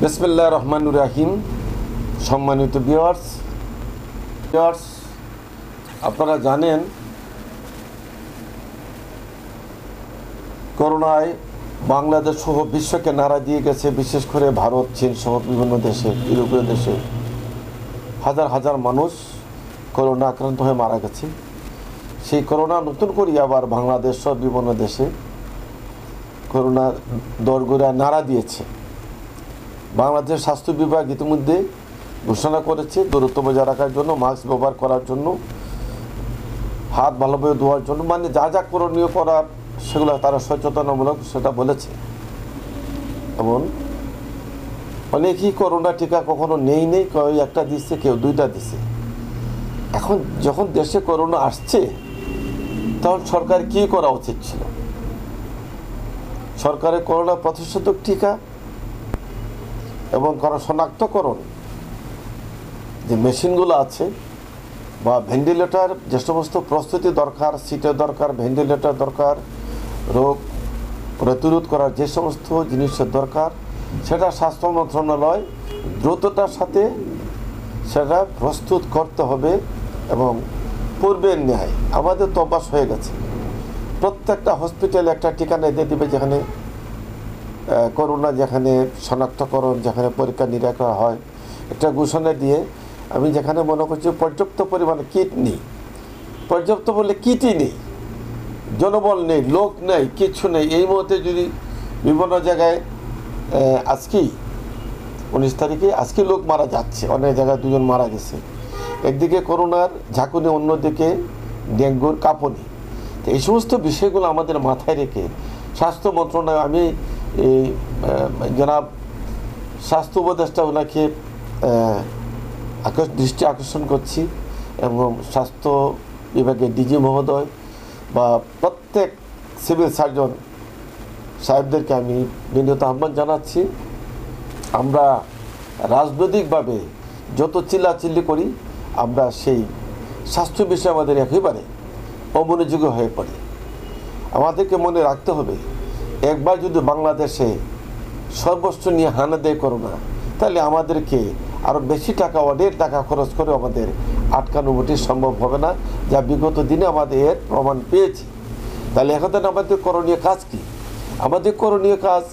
বিসমিল্লাহির রহমানির রহিম। সম্মানিত ভিউয়ার্স, আপনারা জানেন করোনায় বাংলাদেশ সহ বিশ্বকে নাড়া দিয়ে গেছে। বিশেষ করে ভারত, চীন সহ বিভিন্ন দেশে, ইউরোপীয় দেশে হাজার হাজার মানুষ করোনা আক্রান্ত হয়ে মারা গেছে। সেই করোনা নতুন করে আবার বাংলাদেশ সহ বিভিন্ন দেশে করোনা দরগোড়া নাড়া দিয়েছে। বাংলাদেশ স্বাস্থ্য বিভাগ ইতিমধ্যে ঘোষণা করেছে দূরত্ব বজায় রাখার জন্য, মাস্ক ব্যবহার করার জন্য, হাত ভালোভাবে ধোয়ার জন্য, মানে যা যা করণীয় করার সেগুলো তারা সচেতনামূলক সেটা বলেছে। এবং অনেকেই করোনা টিকা কখনো নেই, কেউ একটা দিচ্ছে, কেউ দুইটা দিচ্ছে। এখন যখন দেশে করোনা আসছে তখন সরকার কী করা উচিত ছিল? সরকারের করোনা প্রতিষেধক টিকা এবং শনাক্তকরণ যে মেশিনগুলো আছে বা ভেন্টিলেটর, যে সমস্ত প্রস্তুতি দরকার, সিটের দরকার, ভেন্টিলেটর দরকার, রোগ প্রতিরোধ করার যে সমস্ত জিনিসের দরকার, সেটা স্বাস্থ্য মন্ত্রণালয় দ্রুততার সাথে সেটা প্রস্তুত করতে হবে। এবং পূর্বের ন্যায় আমাদের তো অভ্যাস হয়ে গেছে, প্রত্যেকটা হসপিটালে একটা ঠিকানা দিয়ে দেবে যেখানে করোনা, যেখানে শনাক্তকরণ, যেখানে পরীক্ষা নিরীক্ষা হয়, একটা ঘোষণা দিয়ে আমি যেখানে মনে করছি পর্যাপ্ত পরিমাণে কিট নেই, পর্যাপ্ত বললে কিটই নেই, জনবল নেই, লোক নেই, কিছু নেই। এই মুহূর্তে যদি বিভিন্ন জায়গায় আজকেই 19 তারিখে আজকে লোক মারা যাচ্ছে, অনেক জায়গায় 2 জন মারা গেছে। একদিকে করোনার ঝাঁকুনি, অন্যদিকে ডেঙ্গুর কাঁপুনি। তো এই সমস্ত বিষয়গুলো আমাদের মাথায় রেখে স্বাস্থ্য মন্ত্রণালয়, আমি এই জনাব স্বাস্থ্য উপদেষ্টা ওনাকে দৃষ্টি আকর্ষণ করছি এবং স্বাস্থ্য বিভাগের ডিজি মহোদয় বা প্রত্যেক সিভিল সার্জন সাহেবদেরকে আমি বিনীত আহ্বান জানাচ্ছি। আমরা রাজনৈতিকভাবে যত চিল্লাচিল্লি করি, আমরা সেই স্বাস্থ্য বিষয়ে আমাদের একেবারে অমনোযোগী হয়ে পড়ি। আমাদেরকে মনে রাখতে হবে, একবার যদি বাংলাদেশে সর্বস্ব নিয়ে হানা দেয় করোনা, তাহলে আমাদেরকে আরও বেশি টাকা, অনেক টাকা খরচ করে আমাদের আটকানো মোটেই সম্ভব হবে না, যা বিগত দিনে আমাদের এর প্রমাণ পেয়েছি। তাহলে এখন আমাদের করণীয় কাজ কি? আমাদের করণীয় কাজ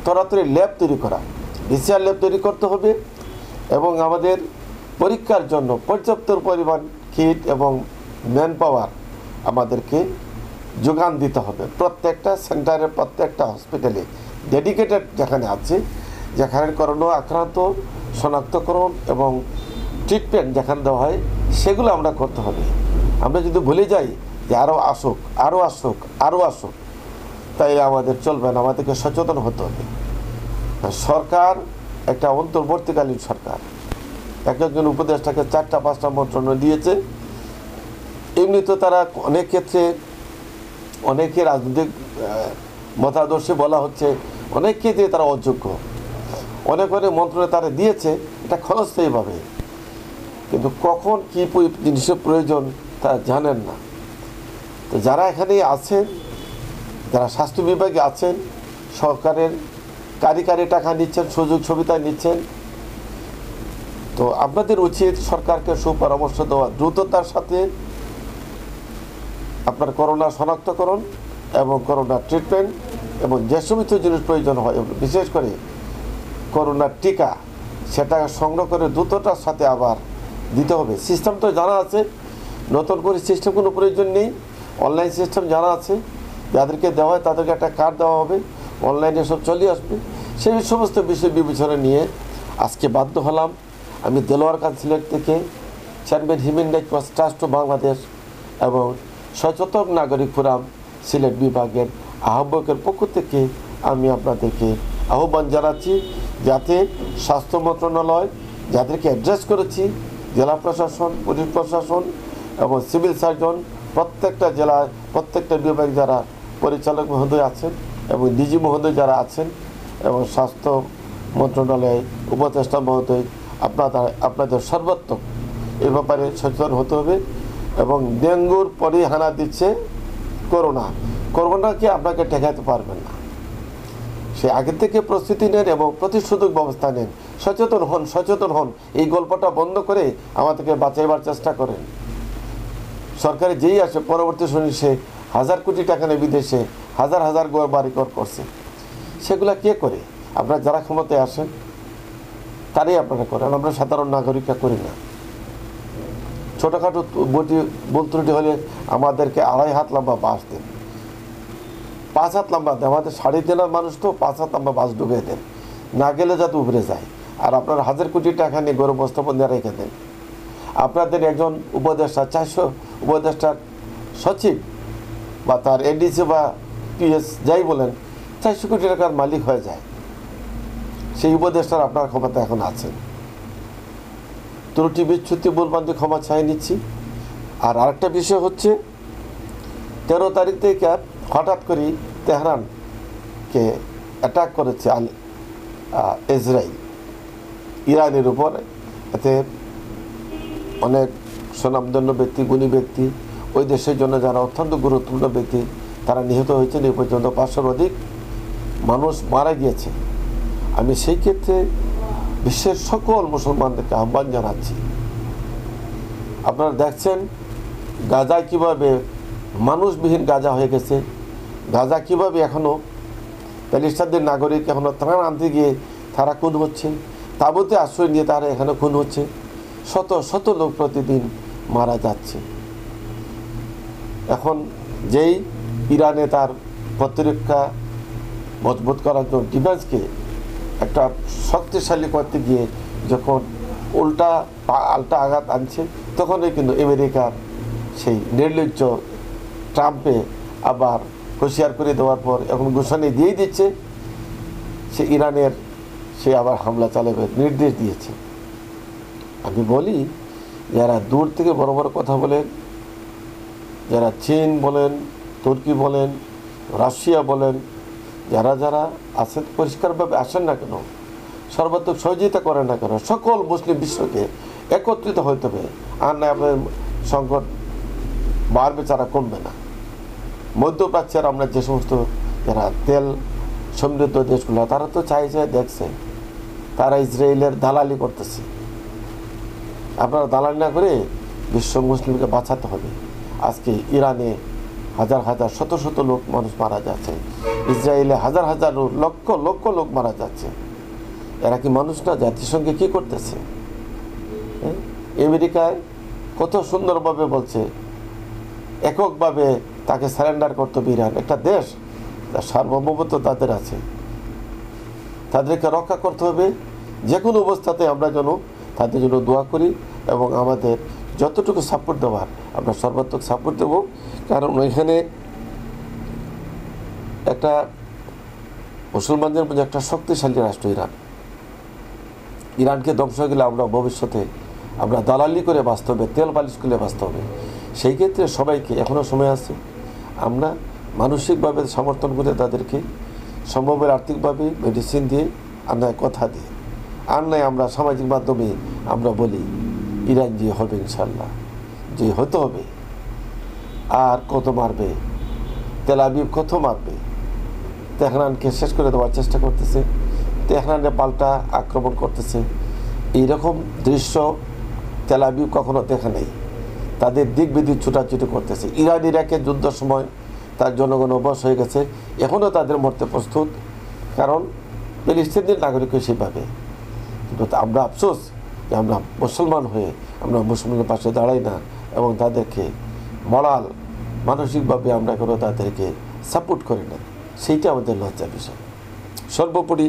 তরাতরি ল্যাব তৈরি করা, PCR ল্যাব তৈরি করতে হবে এবং আমাদের পরীক্ষার জন্য পর্যাপ্ত পরিমাণ কিট এবং ম্যান পাওয়ার আমাদেরকে যোগান দিতে হবে। প্রত্যেকটা সেন্টারে, প্রত্যেকটা হসপিটালে ডেডিকেটেড যেখানে আছে, যেখানে করোনা আক্রান্ত শনাক্তকরণ এবং ট্রিটমেন্ট যেখানে দেওয়া হয়, সেগুলো আমরা করতে হবে। আমরা যদি ভুলে যাই যে আরও আসুক, আরও আসুক, আরও আসুক, তাই আমাদের চলবে না। আমাদেরকে সচেতন হতে হবে। সরকার একটা অন্তর্বর্তীকালীন সরকার, একজন উপদেষ্টাকে 4টা-5টা মন্ত্রণালয় দিয়েছে। এমনি তো তারা অনেক ক্ষেত্রে অনেকে রাজনৈতিক মতাদর্শে বলা হচ্ছে, অনেক ক্ষেত্রে তারা অযোগ্য। অনেক মন্ত্রণালয় তারা দিয়েছে এটা ক্ষণস্থায়ীভাবে, কিন্তু কখন কী জিনিসের প্রয়োজন তারা জানেন না। তো যারা এখানে আছেন, যারা স্বাস্থ্য বিভাগে আছেন, সরকারের কারি টাকা নিচ্ছেন, সুযোগ সুবিধা নিচ্ছেন, তো আপনাদের উচিত সরকারকে সুপরামর্শ দেওয়া, দ্রুততার সাথে আপনার করোনা শনাক্তকরণ এবং করোনা ট্রিটমেন্ট এবং যে সমস্ত জিনিস প্রয়োজন হয়, বিশেষ করে করোনার টিকা, সেটা সংগ্রহ করে দ্রুততার সাথে আবার দিতে হবে। সিস্টেম তো জানা আছে, নতুন করে সিস্টেম কোনো প্রয়োজন নেই। অনলাইন সিস্টেম জানা আছে, যাদেরকে দেওয়া হয় তাদেরকে একটা কার্ড দেওয়া হবে, অনলাইনে সব চলে আসবে। সেই সমস্ত বিষয় বিবেচনা নিয়ে আজকে বাধ্য হলাম আমি দেলোয়ার খান সিলেট থেকে, chairman human rights trust of Bangladesh এবং সচেতন নাগরিক ফোরাম সিলেট বিভাগের আহ্বায়কের পক্ষ থেকে আমি আপনাদেরকে আহ্বান জানাচ্ছি, যাতে স্বাস্থ্য মন্ত্রণালয় যাদেরকে অ্যাড্রেস করেছি, জেলা প্রশাসন, পুলিশ প্রশাসন এবং সিভিল সার্জন, প্রত্যেকটা জেলায়, প্রত্যেকটা বিভাগ যারা পরিচালক মহোদয় আছেন এবং ডিজি মহোদয় যারা আছেন এবং স্বাস্থ্য মন্ত্রণালয় উপদেষ্টা মহোদয়, আপনাদের সর্বাত্মক এ ব্যাপারে সচেতন হতে হবে। এবং ডেঙ্গুর পরে হানা দিচ্ছে করোনাকে আপনাকে ঠেকাতে পারবেন না। সে আগে থেকে প্রস্তুতি নেন এবং প্রতিশোধক ব্যবস্থা নেন। সচেতন হন। এই গল্পটা বন্ধ করে আমাদেরকে বাঁচাইবার চেষ্টা করেন। সরকারে যেই আসে পরবর্তী শুনি সে 1000 কোটি টাকা নিয়ে বিদেশে হাজার বাড়ি করছে। সেগুলা কে করে? আপনারা যারা ক্ষমতায় আসেন তারাই আপনারা করেন, আমরা সাধারণ নাগরিকরা করি না। ছোটোখাটো ভুল ত্রুটি হলে আমাদেরকে 2.5 হাত লম্বা বাঁশ দেন, 5 হাত লম্বা দেন। আমাদের 3.5 মানুষ তো 5 হাত লম্বা বাঁশ ঢুকে দেন, না গেলে যাতে উভরে যায়। আর আপনার 1000 কোটি টাকা নিয়ে গরু বস্তাবন্ধ রেখে দেন। আপনাদের একজন উপদেষ্টা 400 উপদেষ্টার সচিব বা তার এডিসি বা পিএস যাই বলেন 400 কোটি টাকার মালিক হয়ে যায়। সেই উপদেষ্টার আপনার ক্ষমতা এখন আছে। ত্রুটি বিচ্যুতি বলবান যে ক্ষমা চাই নিচ্ছি। আর আরেকটা বিষয় হচ্ছে 13 তারিখ থেকে হঠাৎ করে তেহরানকে অ্যাটাক করেছে ইসরায়েল ইরানের উপর। এতে অনেক সুনামধন্য ব্যক্তি, গুণী ব্যক্তি, ওই দেশের জন্য যারা অত্যন্ত গুরুত্বপূর্ণ ব্যক্তি তারা নিহত হয়েছেন। এই পর্যন্ত 500-র অধিক মানুষ মারা গিয়েছে। আমি সেই ক্ষেত্রে বিশ্বের সকল মুসলমানদেরকে আহ্বান জানাচ্ছি, আপনারা দেখছেন গাজায় কীভাবে মানুষবিহীন গাজা হয়ে গেছে। গাজা কীভাবে এখনও প্যালেস্টাইনের নাগরিক এখনও ত্রাণ আনতে গিয়ে তারা খুন হচ্ছে, তাঁবুতে আশ্রয় নিয়ে তারা এখানে খুন হচ্ছে, শত লোক প্রতিদিন মারা যাচ্ছে। এখন যেই ইরানে তার প্রতিরক্ষা মজবুত করার জন্য ডিফেন্সকে একটা শক্তিশালী করতে গিয়ে যখন আলটা আঘাত আনছে, তখনই কিন্তু আমেরিকার সেই নির্লজ্জ ট্রাম্পে আবার হুঁশিয়ার করে দেওয়ার পর এখন ঘোষণা দিয়েই দিচ্ছে সে ইরানের সে আবার হামলা চালাবে নির্দেশ দিয়েছে। আমি বলি যারা দূর থেকে বড় বড় কথা বলেন, যারা চীন বলেন, তুর্কি বলেন, রাশিয়া বলেন, যারা আসেন পরিষ্কারভাবে আসেন না কেন, সর্বাত্মক সহযোগিতা করেন না কেন, সকল মুসলিম বিশ্বকে একত্রিত হইতে হবে। আর না আপনার সংকট বাড়বে, ছাড়া কমবে না। মধ্যপ্রাচ্যের আমরা যে সমস্ত যারা তেল সমৃদ্ধ দেশগুলো তারা তো চাইছে, দেখছে তারা ইসরায়েলের দালালি করতেছে। আপনারা দালালি না করে বিশ্ব মুসলিমকে বাঁচাতে হবে। আজকে ইরানে হাজার শত লোক মানুষ মারা যাচ্ছে, ইসরায়েলে হাজার লক্ষ লোক মারা যাচ্ছে। এরা কি মানুষ না? জাতিসংঘে কি করতেছে? আমেরিকায় কত সুন্দরভাবে বলছে এককভাবে তাকে সারেন্ডার করতে হবে। ইরান একটা দেশ, তার সার্বভৌমত্ব তাদের আছে, তাদেরকে রক্ষা করতে হবে। যে কোনো অবস্থাতে আমরা যেন তাদের জন্য দোয়া করি এবং আমাদের যতটুকু সাপোর্ট দেওয়ার আমরা সর্বাত্মক সাপোর্ট দেব। কারণ ওইখানে একটা মুসলমানদের মধ্যে একটা শক্তিশালী রাষ্ট্র ইরানকে ধ্বংস হয়ে গেলে আমরা ভবিষ্যতে আমরা দালালি করে বাঁচতে হবে, তেল পালিশ করে বাঁচতে হবে। সেই ক্ষেত্রে সবাইকে এখনও সময় আছে, আমরা মানসিকভাবে সমর্থন করে তাদেরকে সম্ভবের আর্থিকভাবে মেডিসিন দিয়ে, আর নয় কথা দিয়ে, আর নয় আমরা সামাজিক মাধ্যমে আমরা বলি ইরান যে হবে ইনশাল্লাহ, যে হতে হবে। আর কত মারবে তেল আবিব, কত মারবে? তেহরানকে শেষ করে দেওয়ার চেষ্টা করতেছে, তেহরানে পাল্টা আক্রমণ করতেছে। এইরকম দৃশ্য তেল আবিব কখনো দেখা নেই। তাদের দিক বিদিক ছুটাছুটি করতেছে। ইরান ইরাকের যুদ্ধের সময় তার জনগণ অভ্যাস হয়ে গেছে, এখনও তাদের মরতে প্রস্তুত, কারণ প্যালেস্টাইনের নাগরিক সেভাবে। কিন্তু আমরা আফসোস যে আমরা মুসলমান হয়ে আমরা মুসলমানের পাশে দাঁড়াই না এবং তাদেরকে মরাল মানসিকভাবে আমরা কোনো তাদেরকে সাপোর্ট করি না। সেইটা আমাদের লজ্জার বিষয়। সর্বোপরি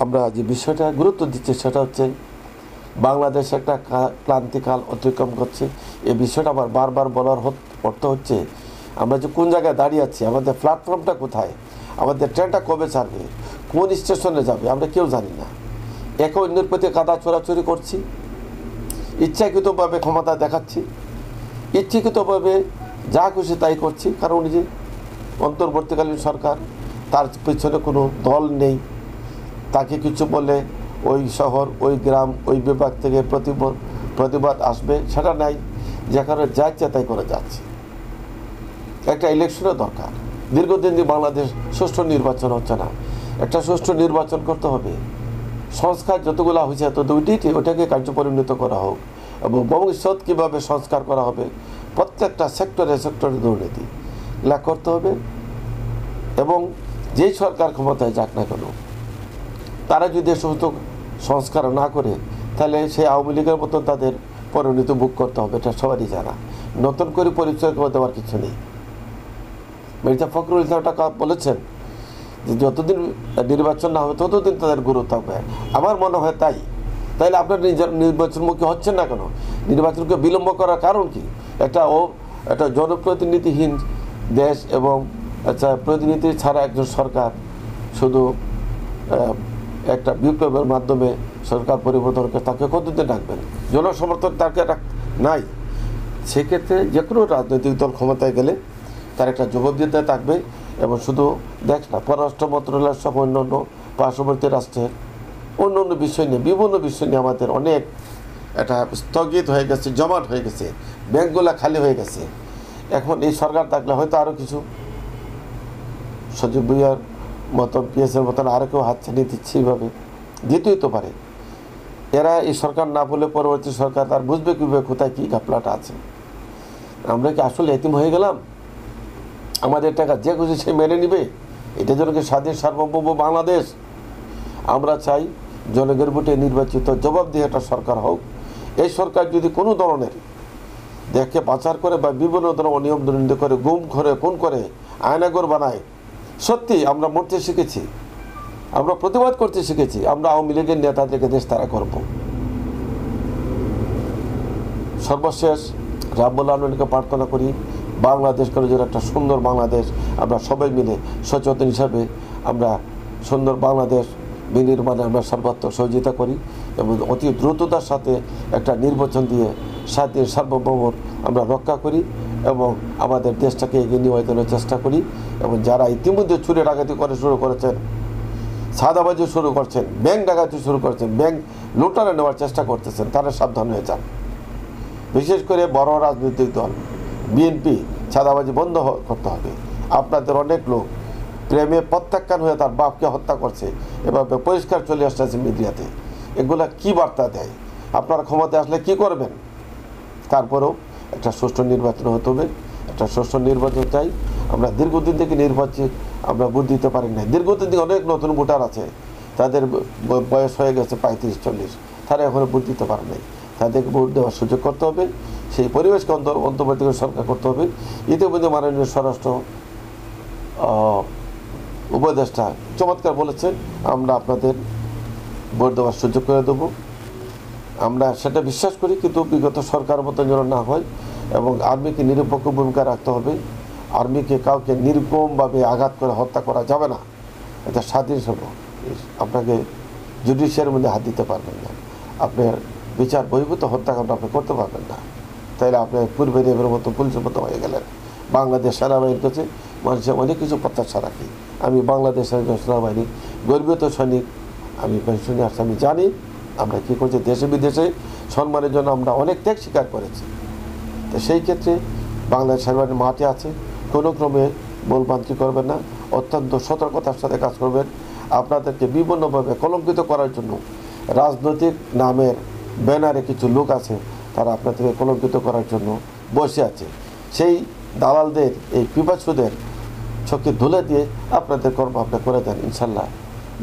আমরা যে বিষয়টা গুরুত্ব দিচ্ছি সেটা হচ্ছে বাংলাদেশ একটা ক্লান্তিকাল অতিক্রম করছে। এই বিষয়টা আমার বারবার বলার অর্থ হচ্ছে আমরা যে কোন জায়গায় দাঁড়িয়ে আছি, আমাদের প্ল্যাটফর্মটা কোথায়, আমাদের ট্রেনটা কবে ছাড়বে, কোন স্টেশনে যাবে আমরা কেউ জানি না। একে অন্যের প্রতি কাদা চোরাচুরি করছি, ইচ্ছাকৃতভাবে ক্ষমতা দেখাচ্ছি, ইচ্ছাকৃতভাবে যা খুশি তাই করছি। কারণ যে অন্তর্বর্তীকালীন সরকার, তার পিছনে কোনো দল নেই, তাকে কিছু বলে ওই শহর, ওই গ্রাম, ওই বিভাগ থেকে প্রতিবাদ আসবে সেটা নাই, যে কারণে যা ইচ্ছা তাই করে যাচ্ছে। একটা ইলেকশনের দরকার। দীর্ঘদিন দিয়ে বাংলাদেশ সুষ্ঠু নির্বাচন হচ্ছে না। একটা সুষ্ঠু নির্বাচন করতে হবে, সংস্কার যতগুলো হয়েছে ওটাকে কার্যপরিণত করা হোক, এবং ভবিষ্যৎ কীভাবে সংস্কার করা হবে, প্রত্যেকটা সেক্টরে দুর্নীতি এগুলা করতে হবে। এবং যেই সরকার ক্ষমতায় যাক না কেন, তারা যদি সমস্ত সংস্কার না করে, তাহলে সেই আওয়ামী লীগের মতন তাদের পরিণতি ভোগ করতে হবে, এটা সবারই জানা। নতুন করে পরিচয় করে দেওয়ার কিছু নেই। মির্জা ফখরুল ইসলাম বলেছেন যে যতদিন নির্বাচন না হবে ততদিন তাদের গুরুত্ব থাকবে। আমার মনে হয় তাইলে আপনার নির্বাচনমুখী হচ্ছেন না কেন? নির্বাচনকে বিলম্ব করার কারণ কি? একটা জনপ্রতিনিধিহীন দেশ এবং প্রতিনিধি ছাড়া একজন সরকার শুধু একটা বিপ্লবের মাধ্যমে সরকার পরিবর্তন করে তাকে কতদিন রাখবেন? জনসমর্থন তাকে নাই। সেক্ষেত্রে যে কোনো রাজনৈতিক দল ক্ষমতায় গেলে তার একটা জবাবদিহিতা থাকবে। এবং শুধু দেখ না, পররাষ্ট্র মন্ত্রণালয়ের সব অন্যান্য পার্শ্ববর্তী রাষ্ট্রের অন্য বিষয় নিয়ে, বিভিন্ন বিষয় নিয়ে আমাদের অনেক একটা স্থগিত হয়ে গেছে, জমাট হয়ে গেছে, ব্যাংকগুলো খালি হয়ে গেছে। এখন এই সরকার থাকলে হয়তো আরও কিছু সজীব ভুইয়ার মতন, পিএসের মতন আরও কেউ হাতছানি দিচ্ছে, এইভাবে দিতেই তো পারে। এরা এই সরকার না বলে পরবর্তী সরকার তার বুঝবে কীভাবে কোথায় কী ঘাপলাটা আছে। আমরা কি আসলে এতিম হয়ে গেলাম? আমাদের টাকা যে খুশি সে মেনে নিবে? এটা জন্য কি স্বাধীন সার্বভৌম বাংলাদেশ? আমরা চাই জনগণের ভোটে নির্বাচিত জবাবদিহি একটা সরকার হোক। এই সরকার যদি কোনো ধরনের দেখে পাচার করে বা বিভিন্ন ধরনের অনিয়ম দুর্নীতি করে, গুম করে, খুন করে, আয়নাগর বানায়, সত্যি আমরা মরতে শিখেছি, আমরা প্রতিবাদ করতে শিখেছি। আমরা আওয়ামী লীগের নেতাদেরকে দেশ তারা করব। সর্বশেষ রাব্বুল আলামিনকে প্রার্থনা করি বাংলাদেশ করে যেন একটা সুন্দর বাংলাদেশ, আমরা সবাই মিলে সচেতন হিসাবে আমরা সুন্দর বাংলাদেশ বিনির্মাণে আমরা সর্বাত্মক সহযোগিতা করি এবং অতি দ্রুততার সাথে একটা নির্বাচন দিয়ে স্বাধীন সার্বভৌম আমরা রক্ষা করি এবং আমাদের দেশটাকে এগিয়ে নিয়ে যাওয়ার চেষ্টা করি। এবং যারা ইতিমধ্যে চুরি ডাকাতি করে শুরু করেছেন, সাদাবাজি শুরু করছেন, ব্যাংক ডাকাতি শুরু করছেন, ব্যাংক লুটারে নেওয়ার চেষ্টা করতেছেন, তারা সাবধান হয়ে যান। বিশেষ করে বড় রাজনৈতিক দল বিএনপি, সাদাবাজি বন্ধ করতে হবে। আপনাদের অনেক লোক প্রেমে প্রত্যাখ্যান হয়ে তার বাপকে হত্যা করছে, এভাবে পরিষ্কার চলে আসতেছে মিডিয়াতে। এগুলা কি বার্তা দেয়? আপনারা ক্ষমতায় আসলে কি করবেন? তারপরেও একটা সুষ্ঠু নির্বাচন হতে হবে, একটা সুষ্ঠু নির্বাচন চাই। আমরা দীর্ঘদিন থেকে নির্বাচন আমরা ভোট দিতে পারি না। দীর্ঘদিন থেকে অনেক নতুন ভোটার আছে, তাদের বয়স হয়ে গেছে 35-40, তারা এখনো ভোট দিতে পারে নাই। তাদেরকে ভোট দেওয়ার সুযোগ করতে হবে, সেই পরিবেশকে অন্তর্বর্তী সরকার করতে হবে। ইতিমধ্যে মাননীয় স্বরাষ্ট্র উপদেষ্টা চমৎকার বলেছেন, আমরা আপনাদের ভোট দেওয়ার সুযোগ করে দেবো। আমরা সেটা বিশ্বাস করি, কিন্তু বিগত সরকার মতো যেন না হয় এবং আর্মিকে নিরপেক্ষ ভূমিকা রাখতে হবে। আর্মিকে কাউকে নির্মমভাবে আঘাত করে হত্যা করা যাবে না। এটা স্বাধীন সর্ব, আপনাকে জুডিশিয়ারির মধ্যে হাত দিতে পারবেন না, আপনার বিচার বহির্ভূত হত্যাকাণ্ড আপনি করতে পারবেন না। তাইলে আপনি পূর্বের এবার মতো পুলিশের মতো হয়ে গেলেন। বাংলাদেশ সেনাবাহিনীর কাছে মানুষের অনেক কিছু প্রত্যাশা রাখি। আমি বাংলাদেশের সেনাবাহিনী গর্বিত সৈনিক, আমি পেনশনে আসছি, আমি জানি আমরা কী করছি। দেশে বিদেশে সম্মানের জন্য আমরা অনেক ত্যাগ স্বীকার করেছি। তো সেই ক্ষেত্রে বাংলাদেশ সেনাবাহিনী মাঠে আছে, কোনো ক্রমে ভুলভ্রান্তি করবেন না, অত্যন্ত সতর্কতার সাথে কাজ করবেন। আপনাদেরকে বিভিন্নভাবে কলঙ্কিত করার জন্য রাজনৈতিক নামের ব্যানারে কিছু লোক আছে, তারা আপনাদেরকে কলঙ্কিত করার জন্য বসে আছে। সেই দালালদের, এই পিপাসুদের চোখে ধুলে দিয়ে আপনাদের কর্ম আপনি করে দেন। ইনশাল্লাহ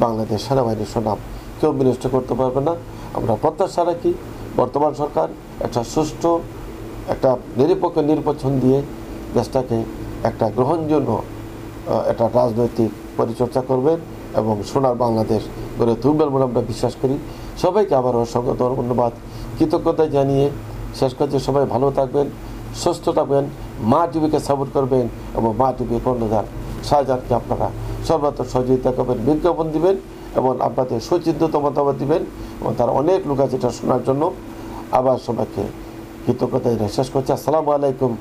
বাংলাদেশ সেনাবাহিনীর সুনাম কেউ বিনষ্ট করতে পারবে না। আমরা প্রত্যাশা রাখি বর্তমান সরকার একটা সুষ্ঠু, একটা নিরপেক্ষ নির্বাচন দিয়ে দেশটাকে একটা গ্রহণযোগ্য একটা রাজনৈতিক পরিচর্যা করবেন এবং সোনার বাংলাদেশ গড়ে তুলবেন বলে আমরা বিশ্বাস করি। সবাইকে আবারও অসংখ্য ধন্যবাদ, কৃতজ্ঞতা জানিয়ে শেষ করতে সবাই ভালো থাকবেন, সুস্থ থাকবেন, মা টিভিকে সাপোর্ট করবেন এবং মা টিভি কর্ণধার শাহজাহানকে আপনারা সর্বাত্মক সহযোগিতা করবেন, বিজ্ঞাপন দিবেন এবং আপনাদের সুচিন্তিত মতামত দিবেন এবং তার অনেক লোক আছে এটা শোনার জন্য। আবার সবাইকে কৃতজ্ঞতা শেষ করছি। আসসালামু আলাইকুম